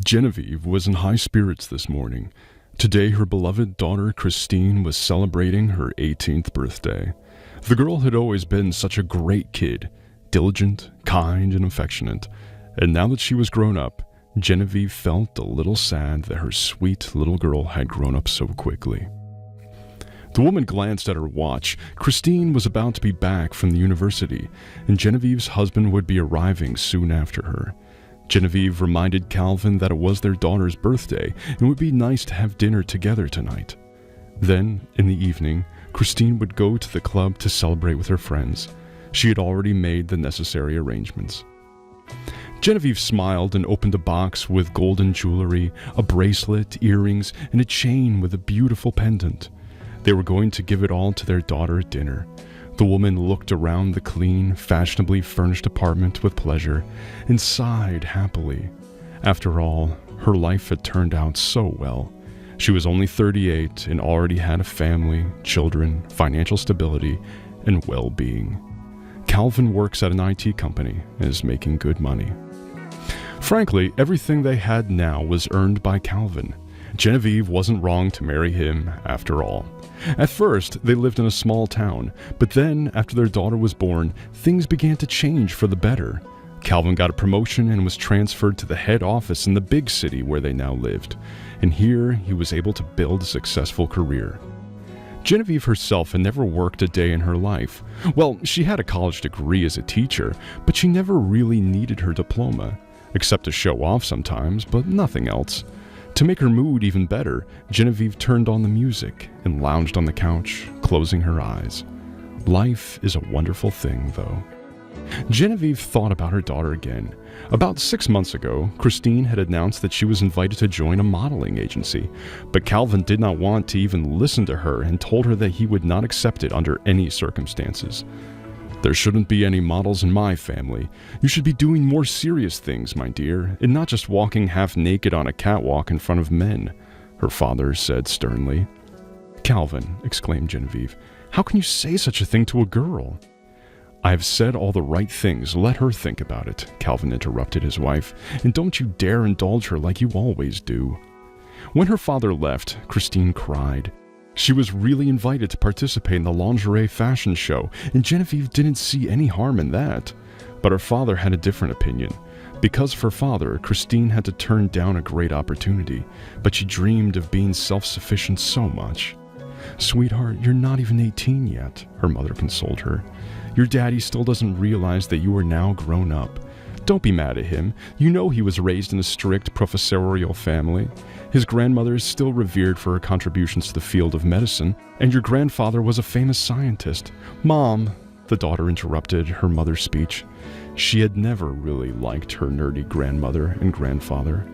Genevieve was in high spirits this morning. Today, her beloved daughter Christine was celebrating her 18th birthday. The girl had always been such a great kid, diligent, kind, and affectionate. And now that she was grown up, Genevieve felt a little sad that her sweet little girl had grown up so quickly. The woman glanced at her watch. Christine was about to be back from the university, and Genevieve's husband would be arriving soon after her. Genevieve reminded Calvin that it was their daughter's birthday and it would be nice to have dinner together tonight. Then, in the evening, Christine would go to the club to celebrate with her friends. She had already made the necessary arrangements. Genevieve smiled and opened a box with golden jewelry, a bracelet, earrings, and a chain with a beautiful pendant. They were going to give it all to their daughter at dinner. The woman looked around the clean, fashionably furnished apartment with pleasure and sighed happily. After all, her life had turned out so well. She was only 38 and already had a family, children, financial stability, and well-being. Calvin works at an IT company and is making good money. Frankly, everything they had now was earned by Calvin. Genevieve wasn't wrong to marry him after all. At first, they lived in a small town, but then, after their daughter was born, things began to change for the better. Calvin got a promotion and was transferred to the head office in the big city where they now lived, and here he was able to build a successful career. Genevieve herself had never worked a day in her life. Well, she had a college degree as a teacher, but she never really needed her diploma, except to show off sometimes, but nothing else. To make her mood even better, Genevieve turned on the music and lounged on the couch, closing her eyes. Life is a wonderful thing, though. Genevieve thought about her daughter again. About 6 months ago, Christine had announced that she was invited to join a modeling agency, but Calvin did not want to even listen to her and told her that he would not accept it under any circumstances. "There shouldn't be any models in my family. You should be doing more serious things, my dear, and not just walking half naked on a catwalk in front of men," her father said sternly. "Calvin," exclaimed Genevieve, "how can you say such a thing to a girl?" "I have said all the right things. Let her think about it," Calvin interrupted his wife, "and don't you dare indulge her like you always do." When her father left, Christine cried. She was really invited to participate in the lingerie fashion show, and Genevieve didn't see any harm in that. But her father had a different opinion. Because of her father, Christine had to turn down a great opportunity, but she dreamed of being self-sufficient so much. "Sweetheart, you're not even 18 yet," her mother consoled her. "Your daddy still doesn't realize that you are now grown up. Don't be mad at him. You know he was raised in a strict professorial family. His grandmother is still revered for her contributions to the field of medicine, and your grandfather was a famous scientist." "Mom," the daughter interrupted her mother's speech. She had never really liked her nerdy grandmother and grandfather.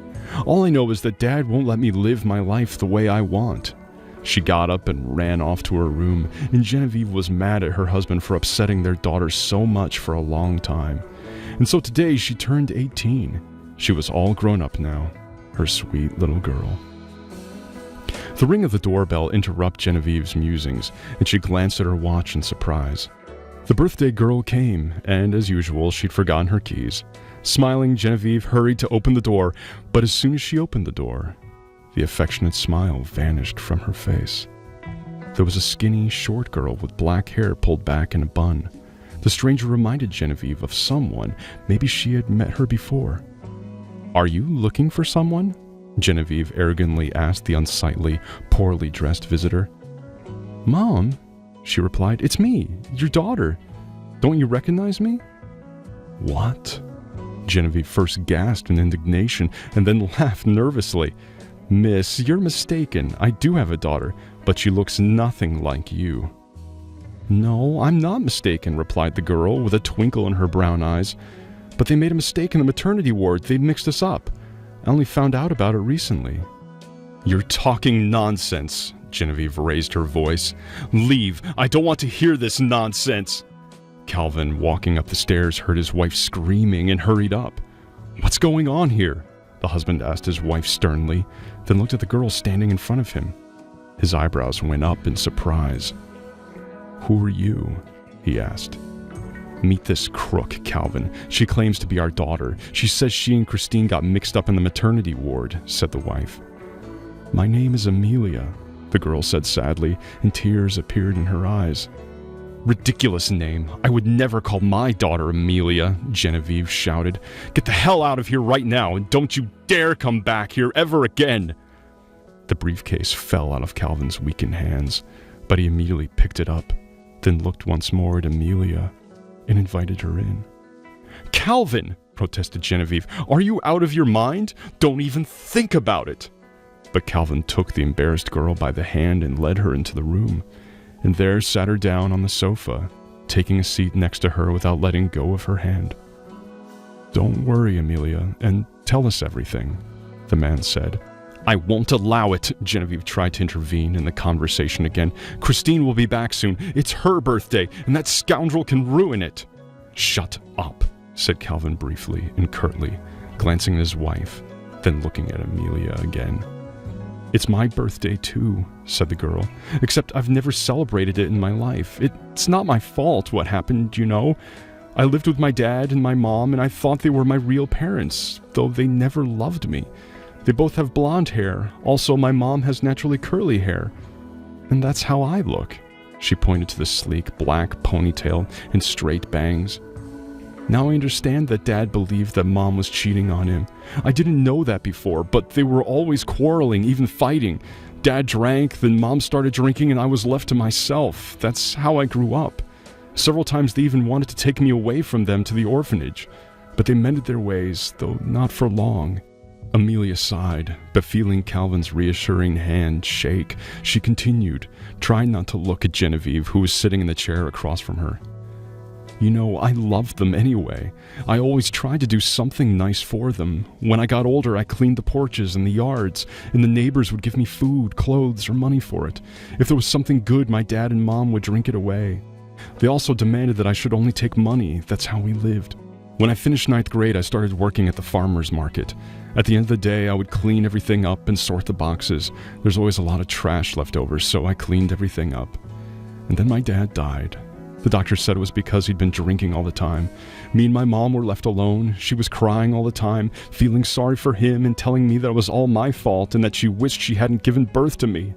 "All I know is that Dad won't let me live my life the way I want." She got up and ran off to her room, and Genevieve was mad at her husband for upsetting their daughter so much for a long time. And so today she turned 18. She was all grown up now, her sweet little girl. The ring of the doorbell interrupted Genevieve's musings, and she glanced at her watch in surprise. The birthday girl came, and as usual, she'd forgotten her keys. Smiling, Genevieve hurried to open the door, but as soon as she opened the door, the affectionate smile vanished from her face. There was a skinny, short girl with black hair pulled back in a bun. The stranger reminded Genevieve of someone. Maybe she had met her before. "Are you looking for someone?" Genevieve arrogantly asked the unsightly, poorly dressed visitor. "Mom," she replied, "it's me, your daughter. Don't you recognize me?" "What?" Genevieve first gasped in indignation and then laughed nervously. "Miss, you're mistaken. I do have a daughter, but she looks nothing like you." "No, I'm not mistaken," replied the girl with a twinkle in her brown eyes. "But they made a mistake in the maternity ward. They mixed us up. I only found out about it recently." "You're talking nonsense," Genevieve raised her voice. "Leave. I don't want to hear this nonsense." Calvin, walking up the stairs, heard his wife screaming and hurried up. "What's going on here?" the husband asked his wife sternly, then looked at the girl standing in front of him. His eyebrows went up in surprise. "Who are you?" he asked. "Meet this crook, Calvin. She claims to be our daughter. She says she and Christine got mixed up in the maternity ward," said the wife. "My name is Amelia," the girl said sadly, and tears appeared in her eyes. "Ridiculous name. I would never call my daughter Amelia," Genevieve shouted. "Get the hell out of here right now, and don't you dare come back here ever again." The briefcase fell out of Calvin's weakened hands, but he immediately picked it up, then looked once more at Amelia and invited her in. "Calvin," protested Genevieve, "are you out of your mind? Don't even think about it." But Calvin took the embarrassed girl by the hand and led her into the room, and there sat her down on the sofa, taking a seat next to her without letting go of her hand. "Don't worry, Amelia, and tell us everything," the man said. "I won't allow it," Genevieve tried to intervene in the conversation again. "Christine will be back soon. It's her birthday, and that scoundrel can ruin it." "Shut up," said Calvin briefly and curtly, glancing at his wife, then looking at Amelia again. "It's my birthday too," said the girl, "except I've never celebrated it in my life. It's not my fault what happened, you know. I lived with my dad and my mom, and I thought they were my real parents, though they never loved me. They both have blonde hair. Also, my mom has naturally curly hair. And that's how I look." She pointed to the sleek black ponytail and straight bangs. "Now I understand that Dad believed that Mom was cheating on him. I didn't know that before, but they were always quarreling, even fighting. Dad drank, then Mom started drinking, and I was left to myself. That's how I grew up. Several times they even wanted to take me away from them to the orphanage, but they mended their ways, though not for long." Amelia sighed, but feeling Calvin's reassuring hand shake, she continued, trying not to look at Genevieve, who was sitting in the chair across from her. "You know, I loved them anyway. I always tried to do something nice for them. When I got older, I cleaned the porches and the yards, and the neighbors would give me food, clothes, or money for it. If there was something good, my dad and mom would drink it away. They also demanded that I should only take money. That's how we lived. When I finished 9th grade, I started working at the farmer's market. At the end of the day, I would clean everything up and sort the boxes. There's always a lot of trash left over, so I cleaned everything up. And then my dad died. The doctor said it was because he'd been drinking all the time. Me and my mom were left alone. She was crying all the time, feeling sorry for him and telling me that it was all my fault and that she wished she hadn't given birth to me.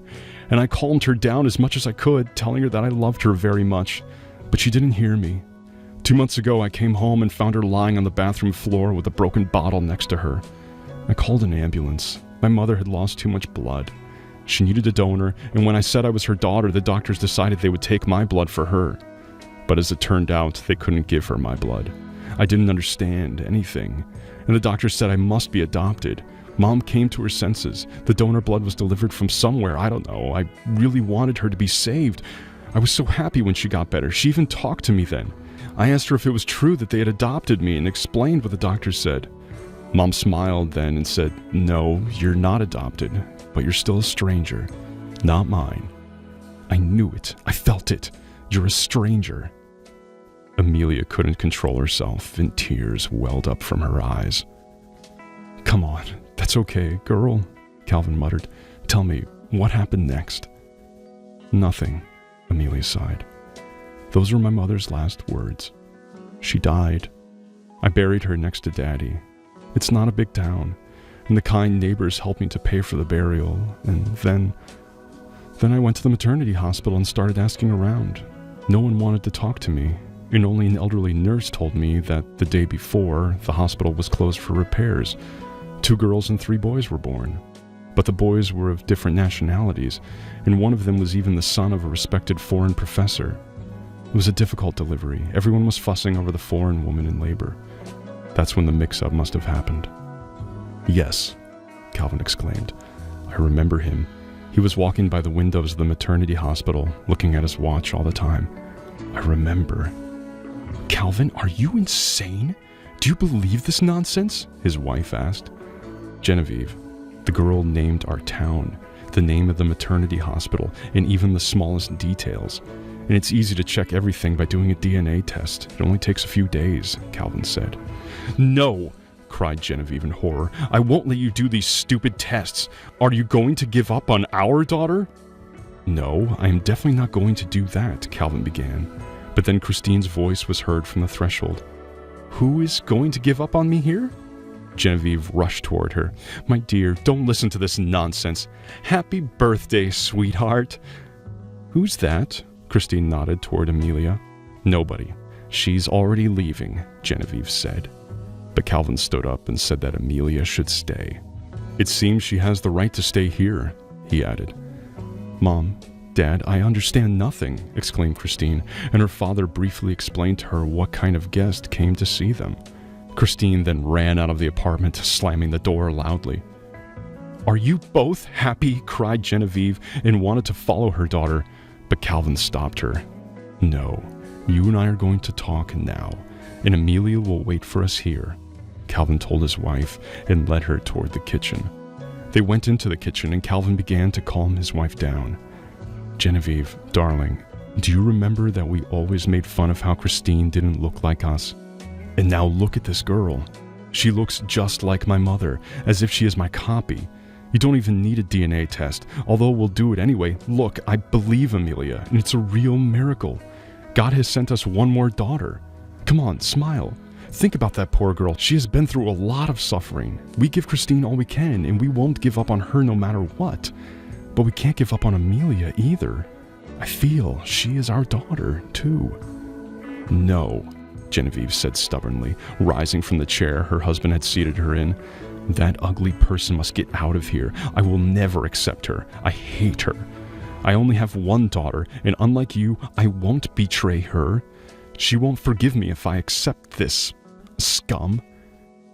And I calmed her down as much as I could, telling her that I loved her very much. But she didn't hear me. 2 months ago, I came home and found her lying on the bathroom floor with a broken bottle next to her. I called an ambulance. My mother had lost too much blood. She needed a donor, and when I said I was her daughter, the doctors decided they would take my blood for her. But as it turned out, they couldn't give her my blood. I didn't understand anything, and the doctor said I must be adopted. Mom came to her senses. The donor blood was delivered from somewhere, I don't know. I really wanted her to be saved. I was so happy when she got better. She even talked to me then. I asked her if it was true that they had adopted me and explained what the doctor said. Mom smiled then and said, "No, you're not adopted, but you're still a stranger. Not mine." I knew it. I felt it. "You're a stranger." Amelia couldn't control herself, and tears welled up from her eyes. "Come on, that's okay, girl," Calvin muttered. "Tell me, what happened next?" "Nothing," Amelia sighed. "Those were my mother's last words. She died. I buried her next to Daddy. It's not a big town, and the kind neighbors helped me to pay for the burial, and then I went to the maternity hospital and started asking around. No one wanted to talk to me, and only an elderly nurse told me that the day before, the hospital was closed for repairs. 2 girls and 3 boys were born. But the boys were of different nationalities, and one of them was even the son of a respected foreign professor. It was a difficult delivery. Everyone was fussing over the foreign woman in labor. That's when the mix-up must have happened." "Yes," Calvin exclaimed. "I remember him. He was walking by the windows of the maternity hospital, looking at his watch all the time. I remember." "Calvin, are you insane? Do you believe this nonsense?" his wife asked. "Genevieve, the girl named our town, the name of the maternity hospital, and even the smallest details. And it's easy to check everything by doing a DNA test. It only takes a few days," Calvin said. "No!" cried Genevieve in horror. "I won't let you do these stupid tests. Are you going to give up on our daughter?" "No, I am definitely not going to do that," Calvin began. But then Christine's voice was heard from the threshold. "Who is going to give up on me here?" Genevieve rushed toward her. "My dear, don't listen to this nonsense. Happy birthday, sweetheart." "Who's that?" Christine nodded toward Amelia. "Nobody. She's already leaving," Genevieve said. But Calvin stood up and said that Amelia should stay. "It seems she has the right to stay here," he added. "Mom, Dad, I understand nothing," exclaimed Christine, and her father briefly explained to her what kind of guest came to see them. Christine then ran out of the apartment, slamming the door loudly. "Are you both happy?" cried Genevieve, and wanted to follow her daughter, but Calvin stopped her. "No, you and I are going to talk now, and Amelia will wait for us here," Calvin told his wife and led her toward the kitchen. They went into the kitchen, and Calvin began to calm his wife down. "Genevieve, darling, do you remember that we always made fun of how Christine didn't look like us? And now look at this girl. She looks just like my mother, as if she is my copy. You don't even need a DNA test, although we'll do it anyway. Look, I believe Amelia, and it's a real miracle. God has sent us one more daughter. Come on, smile. Think about that poor girl. She has been through a lot of suffering. We give Christine all we can, and we won't give up on her no matter what. But we can't give up on Amelia either. I feel she is our daughter, too." "No," Genevieve said stubbornly, rising from the chair her husband had seated her in. "That ugly person must get out of here. I will never accept her. I hate her. I only have one daughter, and unlike you, I won't betray her. She won't forgive me if I accept this scum."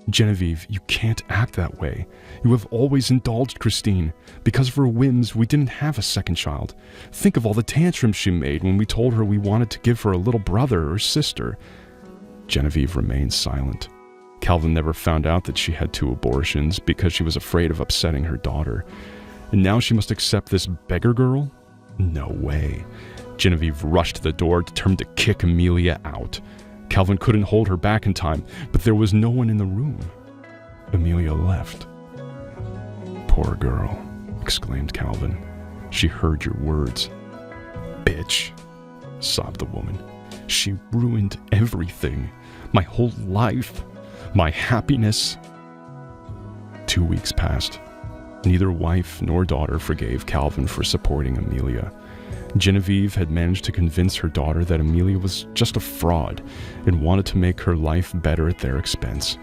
"Genevieve, you can't act that way. You have always indulged Christine. Because of her whims, we didn't have a second child. Think of all the tantrums she made when we told her we wanted to give her a little brother or sister." Genevieve remained silent. Calvin never found out that she had 2 abortions because she was afraid of upsetting her daughter. And now she must accept this beggar girl? No way. Genevieve rushed to the door, determined to kick Amelia out. Calvin couldn't hold her back in time, but there was no one in the room. Amelia left. "Poor girl," exclaimed Calvin. "She heard your words." "Bitch," sobbed the woman. "She ruined everything. My whole life. My happiness." 2 weeks passed. Neither wife nor daughter forgave Calvin for supporting Amelia. Genevieve had managed to convince her daughter that Amelia was just a fraud and wanted to make her life better at their expense.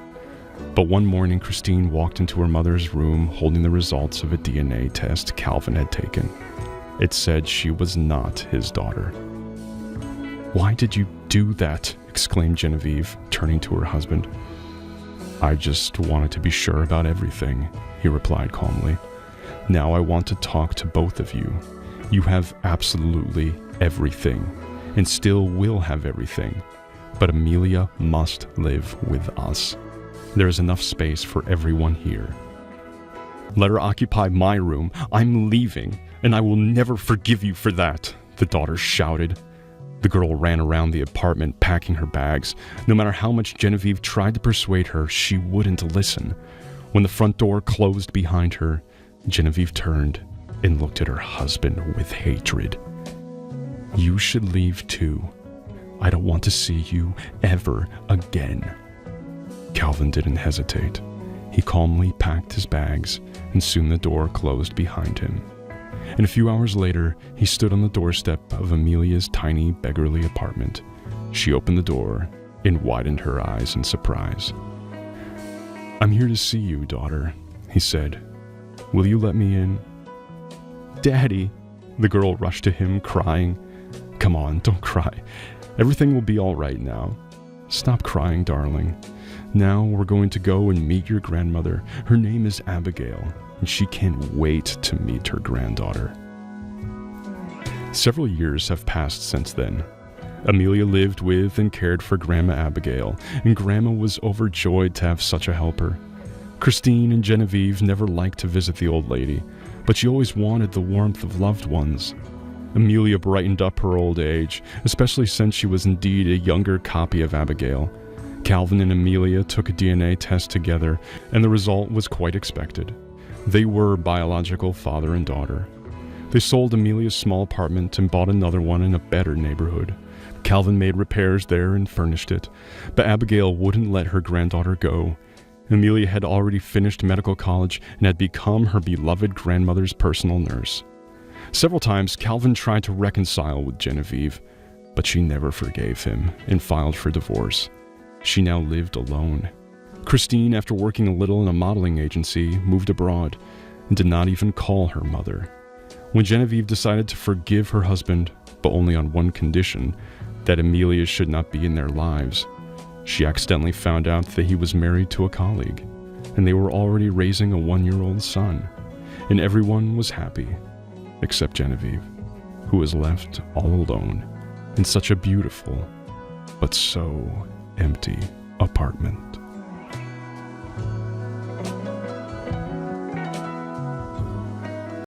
But one morning, Christine walked into her mother's room holding the results of a DNA test Calvin had taken. It said she was not his daughter. "Why did you do that?" exclaimed Genevieve, turning to her husband. "I just wanted to be sure about everything," he replied calmly. "Now I want to talk to both of you. You have absolutely everything, and still will have everything. But Amelia must live with us. There is enough space for everyone here. Let her occupy my room. I'm leaving, and I will never forgive you for that," the daughter shouted. The girl ran around the apartment, packing her bags. No matter how much Genevieve tried to persuade her, she wouldn't listen. When the front door closed behind her, Genevieve turned and looked at her husband with hatred. "You should leave too. I don't want to see you ever again." Calvin didn't hesitate. He calmly packed his bags, and soon the door closed behind him. And a few hours later, he stood on the doorstep of Amelia's tiny, beggarly apartment. She opened the door and widened her eyes in surprise. "I'm here to see you, daughter," he said. "Will you let me in?" "Daddy!" The girl rushed to him, crying. "Come on, don't cry. Everything will be all right now. Stop crying, darling. Now we're going to go and meet your grandmother. Her name is Abigail, and she can't wait to meet her granddaughter." Several years have passed since then. Amelia lived with and cared for Grandma Abigail, and Grandma was overjoyed to have such a helper. Christine and Genevieve never liked to visit the old lady, but she always wanted the warmth of loved ones. Amelia brightened up her old age, especially since she was indeed a younger copy of Abigail. Calvin and Amelia took a DNA test together, and the result was quite expected. They were biological father and daughter. They sold Amelia's small apartment and bought another one in a better neighborhood. Calvin made repairs there and furnished it, but Abigail wouldn't let her granddaughter go. Amelia had already finished medical college and had become her beloved grandmother's personal nurse. Several times, Calvin tried to reconcile with Genevieve, but she never forgave him and filed for divorce. She now lived alone. Christine, after working a little in a modeling agency, moved abroad and did not even call her mother. When Genevieve decided to forgive her husband, but only on one condition, that Amelia should not be in their lives, she accidentally found out that he was married to a colleague, and they were already raising a 1-year-old son, and everyone was happy, except Genevieve, who was left all alone in such a beautiful, but so empty apartment.